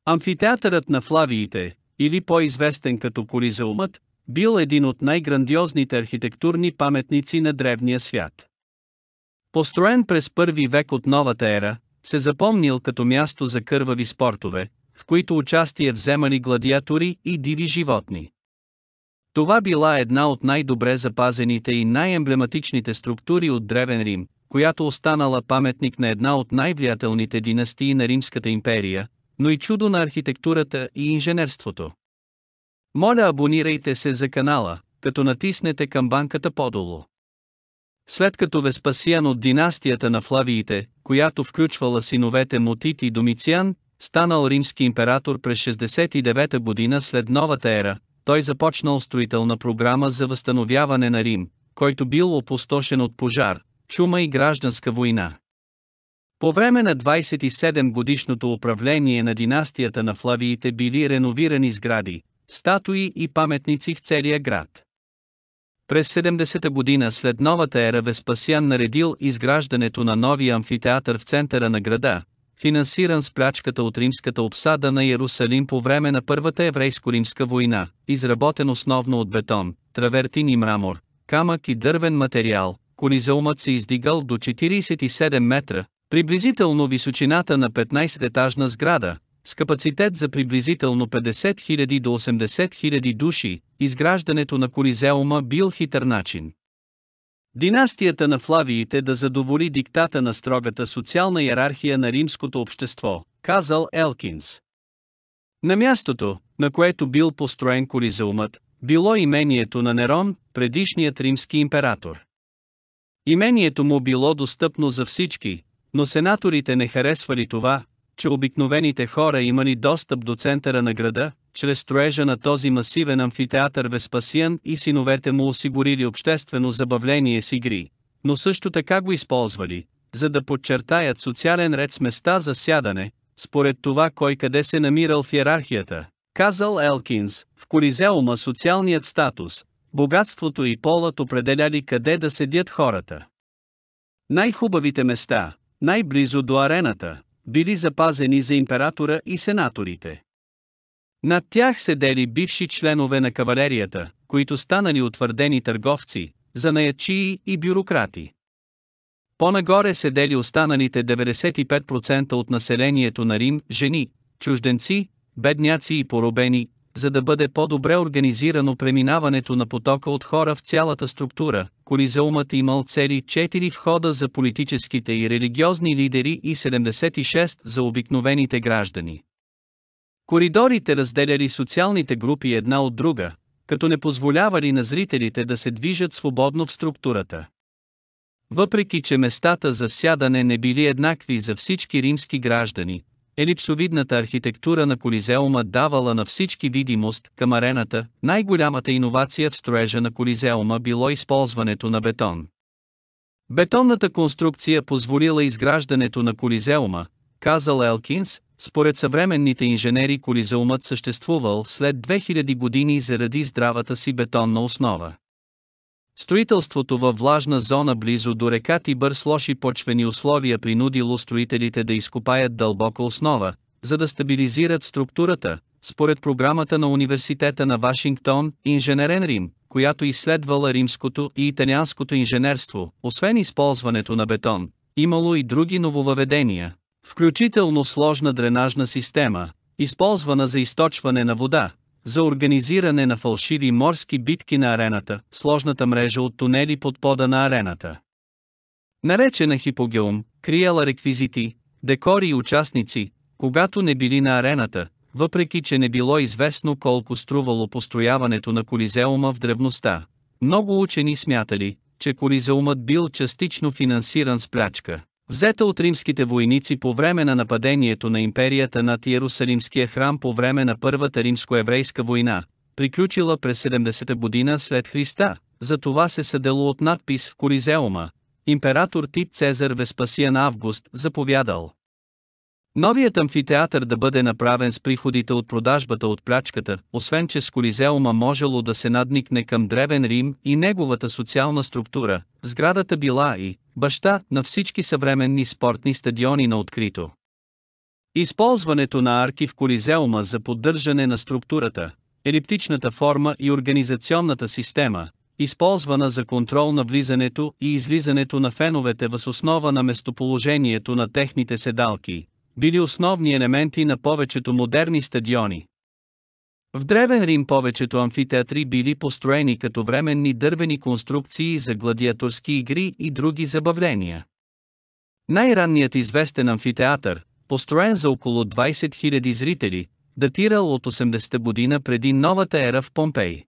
Амфитеатърът на Флавиите, или по-известен като Колизеумът, бил един от най-грандиозните архитектурни паметници на древния свят. Построен през първи век от новата ера, се запомнил като място за кървави спортове, в които участие вземали гладиатори и диви животни. Това била една от най-добре запазените и най-емблематичните структури от Древен Рим, която останала паметник на една от най-влиятелните династии на Римската империя, но и чудо на архитектурата и инженерството. Моля, абонирайте се за канала, като натиснете камбанката подолу. След като Веспасиан от династията на Флавиите, която включвала синовете му Тит и Домициан, станал римски император през 69-та година след новата ера, той започнал строителна програма за възстановяване на Рим, който бил опустошен от пожар, чума и гражданска война. По време на 27-годишното управление на династията на Флавиите били реновирани сгради, статуи и паметници в целия град. През 70-та година след новата ера Веспасиан наредил изграждането на новия амфитеатър в центъра на града, финансиран с плячката от римската обсада на Йерусалим по време на Първата еврейско-римска война, изработен основно от бетон, травертин и мрамор, камък и дървен материал. Колизеумът се издигал до 47 метра, приблизително височината на 15-етажна сграда, с капацитет за приблизително 50 000 до 80 000 души. Изграждането на Колизеума бил хитър начин династията на Флавиите да задоволи диктата на строгата социална иерархия на римското общество, казал Елкинс. На мястото, на което бил построен Колизеумът, било имението на Нерон, предишният римски император. Имението му било достъпно за всички, но сенаторите не харесвали това, че обикновените хора имали достъп до центъра на града. Чрез строежа на този масивен амфитеатър Веспасиан и синовете му осигурили обществено забавление с игри, но също така го използвали, за да подчертаят социален ред с места за сядане, според това кой къде се намирал в йерархията. Казал Елкинс, в Колизеума социалният статус, богатството и полът определяли къде да седят хората. Най-хубавите места, най-близо до арената, били запазени за императора и сенаторите. Над тях седели бивши членове на кавалерията, които станали утвърдени търговци, занаятчии и бюрократи. По-нагоре седели останалите 95% от населението на Рим, жени, чужденци, бедняци и поробени, за да бъде по-добре организирано преминаването на потока от хора в цялата структура. Колизеумът имал цели 4 входа за политическите и религиозни лидери и 76 за обикновените граждани. Коридорите разделяли социалните групи една от друга, като не позволявали на зрителите да се движат свободно в структурата. Въпреки че местата за сядане не били еднакви за всички римски граждани, елипсовидната архитектура на Колизеума давала на всички видимост към арената. Най-голямата иновация в строежа на Колизеума било използването на бетон. Бетонната конструкция позволила изграждането на Колизеума, казал Елкинс. Според съвременните инженери Колизеумът съществувал след 2000 години заради здравата си бетонна основа. Строителството във влажна зона близо до река Тибър с лоши почвени условия принудило строителите да изкопаят дълбока основа, за да стабилизират структурата. Според програмата на Университета на Вашингтон, Инженерен Рим, която изследвала римското и италианското инженерство, освен използването на бетон, имало и други нововъведения, включително сложна дренажна система, използвана за източване на вода, за организиране на фалшиви морски битки на арената, сложната мрежа от тунели под пода на арената. Наречена хипогеум, криела реквизити, декори и участници, когато не били на арената, въпреки че не било известно колко струвало построяването на Колизеума в древността. Много учени смятали, че Колизеумът бил частично финансиран с плячка, взета от римските войници по време на нападението на империята над Йерусалимския храм по време на Първата римско-еврейска война, приключила през 70-та година след Христа. За това се съдело от надпис в Колизеума: император Тит Цезар Веспасиан Август заповядал новият амфитеатър да бъде направен с приходите от продажбата от плячката. Освен че с Колизеума можело да се надникне към Древен Рим и неговата социална структура, сградата била и баща на всички съвременни спортни стадиони на открито. Използването на арки в Колизеума за поддържане на структурата, елиптичната форма и организационната система, използвана за контрол на влизането и излизането на феновете въз основа на местоположението на техните седалки, били основни елементи на повечето модерни стадиони. В Древен Рим повечето амфитеатри били построени като временни дървени конструкции за гладиаторски игри и други забавления. Най-ранният известен амфитеатър, построен за около 20 000 зрители, датирал от 80-та година преди новата ера в Помпей.